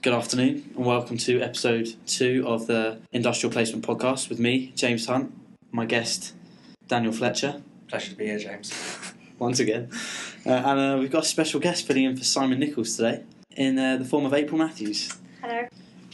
Good afternoon and welcome to episode 2 of the Industrial Placement Podcast with me, James Hunt, my guest, Daniel Fletcher. Pleasure to be here, James. Once again. And we've got a special guest filling in for Simon Nichols today in the form of April Matthews. Hello.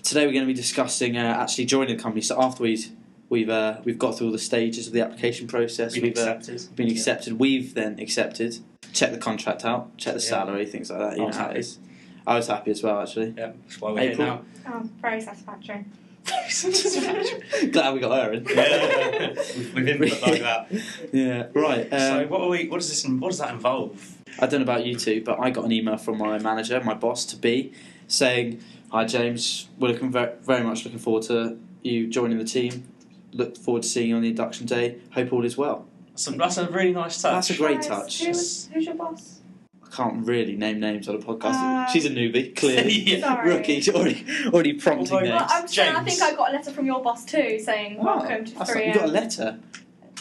Today we're going to be discussing actually joining the company. So after we've got through all the stages of the application process, we've been accepted. We've then accepted, checked the contract out, checked the salary, things like that. You know how it is. I was happy as well, actually. Yeah, that's why we're here now. Very satisfactory. Glad we got her in. Yeah, we've input like that. Yeah, right. So what does that involve? I don't know about you two, but I got an email from my manager, my boss to be, saying, "Hi James, we're very much looking forward to you joining the team. Look forward to seeing you on the induction day. Hope all is well." That's a really nice touch. That's a great touch. Who's your boss? I can't really name names on a podcast. She's a newbie, clearly. Yeah. Rookie. She's already prompting names. Well, I'm saying, I James. think I got a letter from your boss too, saying welcome to 3am. You got a letter?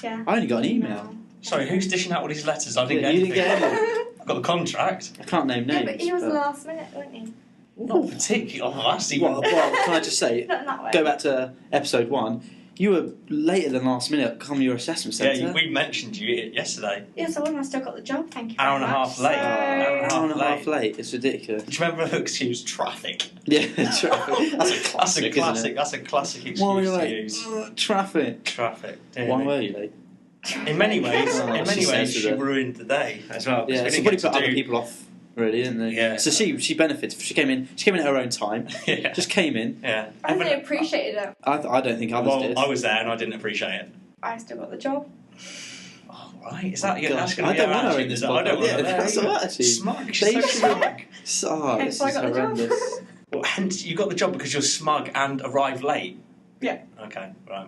Yeah. I only got an email. Sorry, who's dishing out all these letters? I didn't get You anything. didn't get any? I've got the contract. I can't name names. Yeah, but he was last minute, wasn't he? Not particularly. Oh, that's even... Well, can I just say, Not in that way. go back to episode 1, you were later than last minute come your assessment centre. Yeah, we mentioned you yesterday. Yeah, so when I still got the job, thank you. Hour and a half late. Hour and a half late. It's ridiculous. Do you remember her excuse? Traffic. Yeah, traffic. That's a classic, isn't it? That's a classic excuse Why were you to late? use. Traffic. Traffic. dear Why me. were you late? In many ways, Oh, she says she it. ruined the day as well. 'cause Yeah, we so didn't probably get to put other do- people off, really, didn't they? Yeah. So she benefited. She came in at her own time. Yeah. Just came in. Yeah. I really appreciated it. I don't think others Well, did. I was there and I didn't appreciate it. I still got the job. Oh, right. Is that God, that's going I to be don't our want her attitude, in this is it? I don't podcast. want Yeah, her there that's either. our attitude. Smug. She's They so should- smug. Oh, Hence this why I is got the job. horrendous. Well, and you got the job because you're smug and arrived late? Yeah. Okay, right.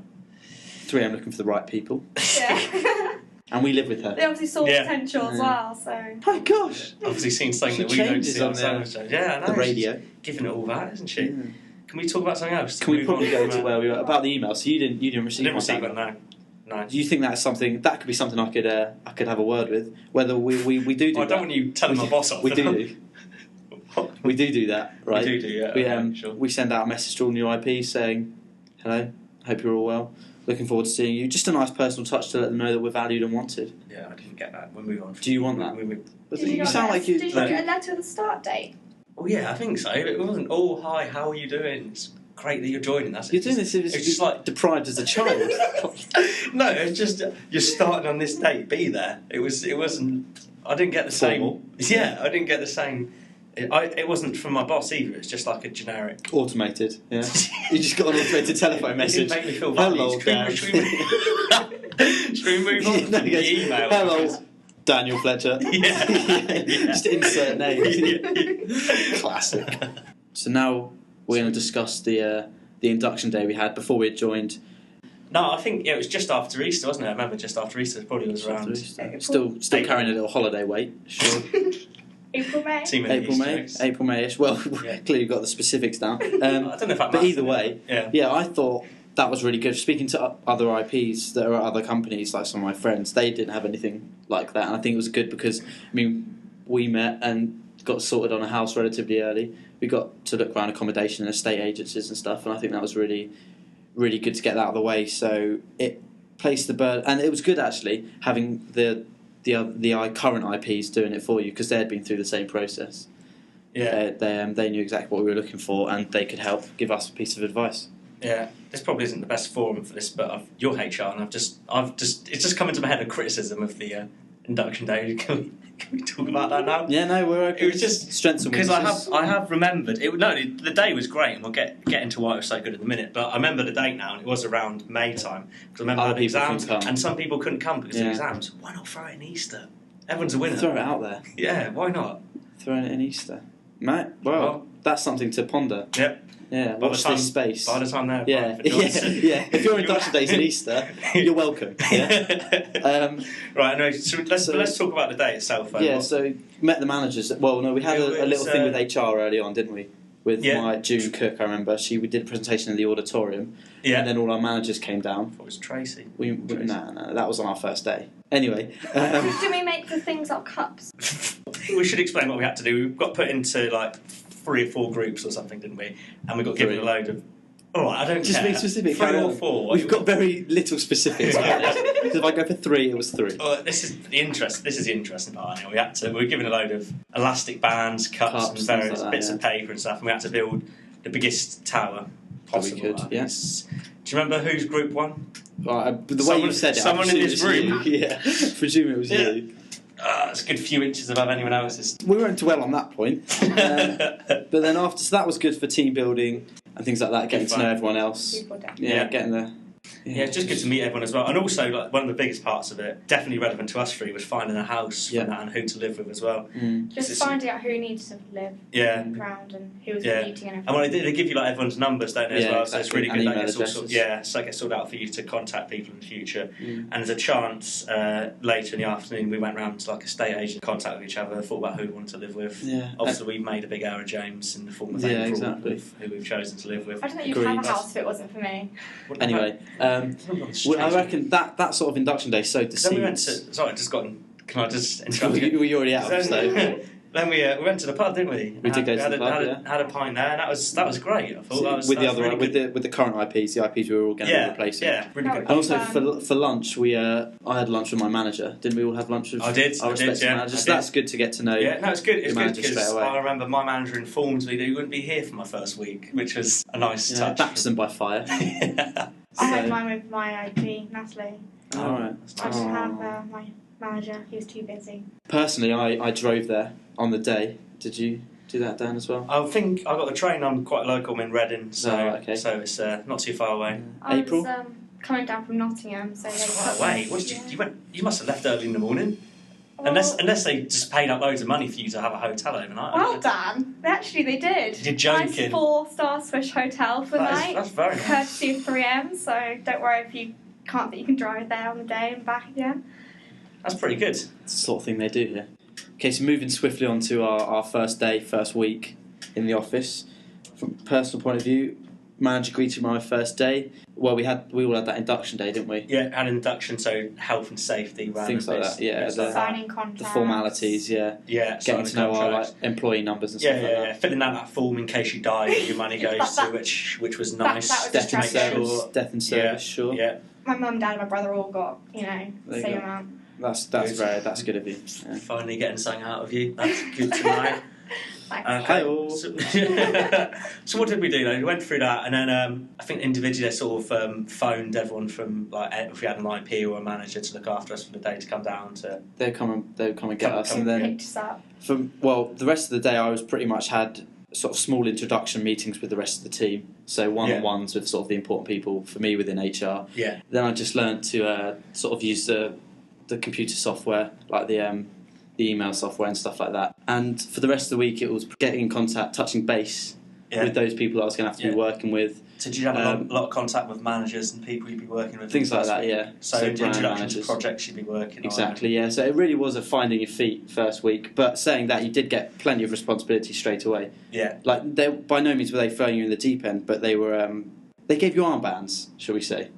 3am looking for the right people. Yeah. And we live with her. They obviously saw Yeah. potential as Yeah. well, so. Oh gosh. Obviously seen something She that we don't changes see on on ourselves. Yeah, I know. The radio. She's giving it all that, isn't she? Yeah. Can we talk about something else? Can we Move probably on go from, to where we were about the email? So you didn't I receive didn't one. receive Dan? it, no. Do you think that's something that could be something I could have a word with? Whether we do I that. don't want you telling my boss off. We do. We do that, right? We do, yeah. We okay, sure. we send out a message to all new IPs saying, "Hello, hope you're all well. Looking forward to seeing you." Just a nice personal touch to let them know that we're valued and wanted. Yeah, I didn't get that. We'll move on. Do you want that? Did you, You sound like Did you like get a letter with a start date? Oh yeah, I think so. It wasn't, "Oh, hi, how are you doing? It's great that you're joining." That's you're doing this. It's just like deprived as a child. no, it's just you're starting on this date. Be there. It wasn't. I didn't get the Formal. same. Yeah, I didn't get the same. It wasn't from my boss either. It's just like a generic. Automated. Yeah. You just got an automated telephone message. It didn't make me feel Hello, valued. Dan. Should we move on Yeah, to no, the he goes, email? Hello, Daniel Fletcher. Yeah. Just insert name. Yeah. Classic. So now we're going to discuss the induction day we had before we had joined. No, I think it was just after Easter, wasn't it? I remember just after Easter. It probably was around. Still carrying a little holiday weight. Sure. April, May. Too many April, Easter May. eggs. April, Mayish. Well, Yeah. clearly you've got the specifics down. I don't know if that But matters, either way, yeah. I thought that was really good. Speaking to other IPs that are at other companies, like some of my friends, they didn't have anything like that, and I think it was good because we met and got sorted on a house relatively early. We got to look around accommodation and estate agencies and stuff, and I think that was really, really good to get that out of the way. So it placed the burden, and it was good actually having the current IPs doing it for you because they had been through the same process. Yeah. They knew exactly what we were looking for, and they could help give us a piece of advice. Yeah, this probably isn't the best forum for this, but you're HR, and it's just come into my head a criticism of the induction day. Can we talk about that now? Yeah, no, we're okay. It was just strengths and because weaknesses. I have remembered it. No, the day was great, and we'll get into why it was so good in a minute. But I remember the date now, and it was around May time because I remember Other I had people exams, couldn't come. and some people couldn't come because Yeah. of exams. Why not throw it in Easter? Everyone's a winner. Throw it out there. Yeah, why not? Throwing it in Easter. Mate, well, that's something to ponder. Yep. Yeah, By the watch time- this space. By the time they're Yeah, applying for jobs. yeah. If your induction day's in Easter, you're welcome. Yeah. Right. Anyway, so let's talk about the day itself. Then. Yeah. So met the managers. Well, no, we had It a was, little thing with HR early on, didn't we? With Yeah. my June Cook, I remember. We did a presentation in the auditorium, Yeah. and then all our managers came down. It was Tracy. No, that was on our first day. Anyway, Do we make the things up cups? We should explain what we had to do. We got put into like 3 or 4 groups or something, didn't we? And we got given a load of. All right, I don't Just care. be specific. 3 carry or on. 4. We've got very little specifics. Because if I go for 3, it was 3. This is the interesting part. We were given a load of elastic bands, cups and various things like that, bits of paper and stuff, and we had to build the biggest tower possible. could, yeah. Do you remember whose group won? The way you said it, someone in this room. Yeah, presume it was you. It's a good few inches above anyone else's. We won't dwell on that point. But then after, so that was good for team building and things like that, getting to know everyone else. People down. Yeah, getting the. Yeah, it's just good to meet everyone as well. And also, like, one of the biggest parts of it, definitely relevant to us 3, was finding a house for that and who to live with as well. Just finding out who needs to live around and who was meeting and everything. And well, they give you like everyone's numbers, don't they, as well? So it's really good. And So that gets sorted out for you to contact people in the future. And there's a chance later in the afternoon we went round to like a estate agent, contacted each other, thought about who we wanted to live with. Yeah. Obviously, we've made a big error, James, in the form of April, with who we've chosen to live with. I don't think you'd have a house if it wasn't for me. Anyway, I reckon that sort of induction day sowed the seeds. Sorry, I just got. Can I just interrupt you? Were you already out? Then we went to the pub, didn't we? We did go to the pub. Had a pint there, and that was great. I thought with the current IPs, the IPs we were all going to be replacing. Yeah, really good. And also for lunch, I had lunch with my manager. Didn't we all have lunch with? I did. Manager? So that's good to get to know. Yeah, no, it's good. It's good because I remember my manager informed me that he wouldn't be here for my first week, which was a nice touch. Baptism by fire. I had mine with my IP, Natalie. All right. I didn't have my manager. He was too busy. Personally, I drove there on the day. Did you do that, Dan, as well? I think I got the train. I'm quite local. I'm in Reading, so it's not too far away. April? I was coming down from Nottingham, so far away. What did you must have left early in the morning. Well, Unless they just paid up loads of money for you to have a hotel overnight. Well, Dan, they did. You're joking. Nice 4-star Swiss hotel for the night. That's very nice. Courtesy of 3M, so don't worry if you can't that you can drive there on the day and back again. That's pretty good. It's the sort of thing they do here. Okay, so moving swiftly on to our first day, first week in the office. From a personal point of view, manager greeted my first day. Well, we all had that induction day, didn't we? Yeah, had induction, so health and safety, things like that. Yeah, signing contracts, the formalities. Yeah, getting to know our employee numbers and stuff like that. Yeah, filling out that form in case you die, your money goes to which was nice. That was death and service, sure. Yeah. My mum, dad, and my brother all got same amount. That's good of you. Yeah. Finally getting something out of you. That's good to know. So what did we do though? We went through that, and then I think individually they sort of phoned everyone from like if we had an IP or a manager to look after us for the day to come down to. They'd come and get us, and then picked us up. The rest of the day I was pretty much had sort of small introduction meetings with the rest of the team. So one-on-ones with sort of the important people for me within HR. Yeah. Then I just learned to sort of use the computer software, like the email software and stuff like that. And for the rest of the week, it was getting in contact, touching base with those people I was going to have to be working with. So did you have a lot of contact with managers and people you'd be working with? Things like that, yeah. So introduction to projects you'd be working on. Exactly, yeah. So it really was a finding your feet first week. But saying that, you did get plenty of responsibility straight away. Yeah. Like, by no means were they throwing you in the deep end, but they were... they gave you armbands, shall we say.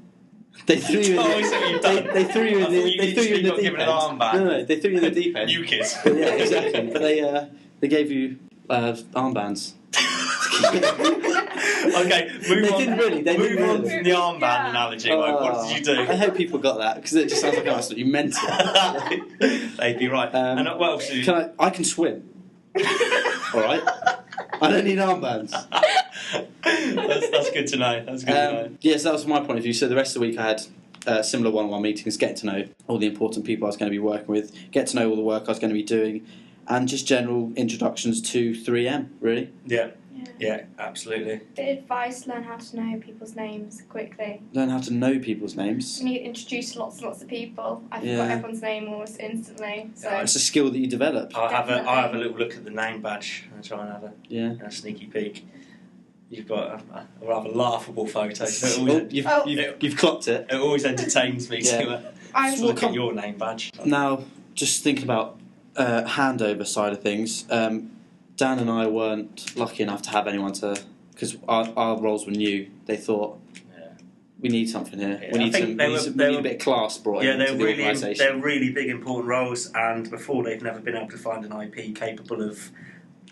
They threw you in the, they threw you in the, they threw you in the deep end. No, they threw you in the deep end. You kids. Yeah, exactly. But they gave you armbands. Okay, move on. Move on from the armband analogy. What did you do? I hope people got that because it just sounds like I absolutely meant it. They'd be right. And what else do you? I can swim. All right. I don't need armbands. That's good to know. That's good to know. Yes, that was my point of view. So the rest of the week I had similar one-on-one meetings, getting to know all the important people I was going to be working with, get to know all the work I was going to be doing, and just general introductions to 3M, really. Yeah, absolutely. Bit of advice, learn how to know people's names quickly. Learn how to know people's names. When you get introduced to lots and lots of people, I forgot everyone's name almost instantly. So it's a skill that you develop. I'll have a little look at the name badge and try and have a sneaky peek. You've got a rather laughable photo. So you've clocked it. It always entertains me to look at your name badge. Now, just thinking about handover side of things, Dan and I weren't lucky enough to have anyone because our roles were new. They thought, we need something here. Yeah, we need a bit of class brought into the organisation. They're really big, important roles, and before they've never been able to find an IP capable of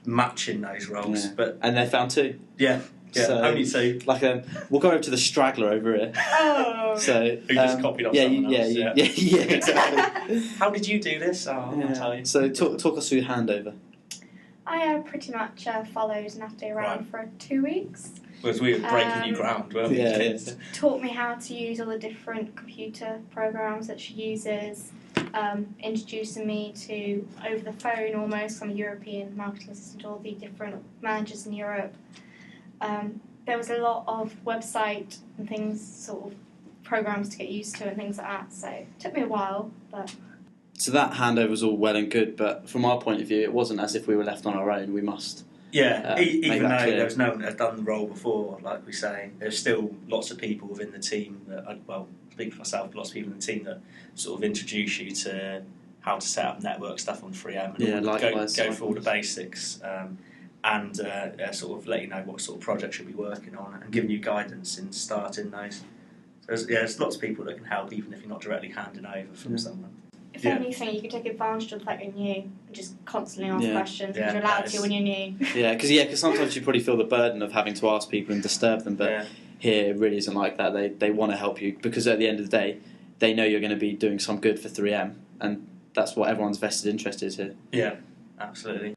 matching those roles. Yeah. But And they found 2. yeah, So, only 2. Like we'll go over to the straggler over here. Oh. So Who just copied off someone else. Yeah, exactly. How did you do this? Oh, I'll tell you. So talk us through your handover. I pretty much followed Natalie around for 2 weeks. Because we were breaking new ground, weren't we? Yeah. Taught me how to use all the different computer programs that she uses, introducing me to, over the phone almost, I'm a European marketing assistant to all the different managers in Europe. There was a lot of website and things, sort of programs to get used to and things like that, so it took me a while, but... So that handover was all well and good, but from our point of view, it wasn't as if we were left on our own. We must... Yeah, make even that though clear. there was no one that had done the role before, like we say, there's still lots of people within the team that, speak for myself, lots of people in the team that sort of introduce you to how to set up network stuff on 3M and go through all the basics and sort of let you know what sort of projects you'll be working on and giving you guidance in starting those. So there's lots of people that can help even if you're not directly handing over from someone. If anything, you could take advantage of the fact you're new and just constantly ask questions because you're allowed to when you're new. Because sometimes you probably feel the burden of having to ask people and disturb them, but here it really isn't like that. They want to help you because at the end of the day, they know you're going to be doing some good for 3M, and that's what everyone's vested interest is here. Yeah, absolutely.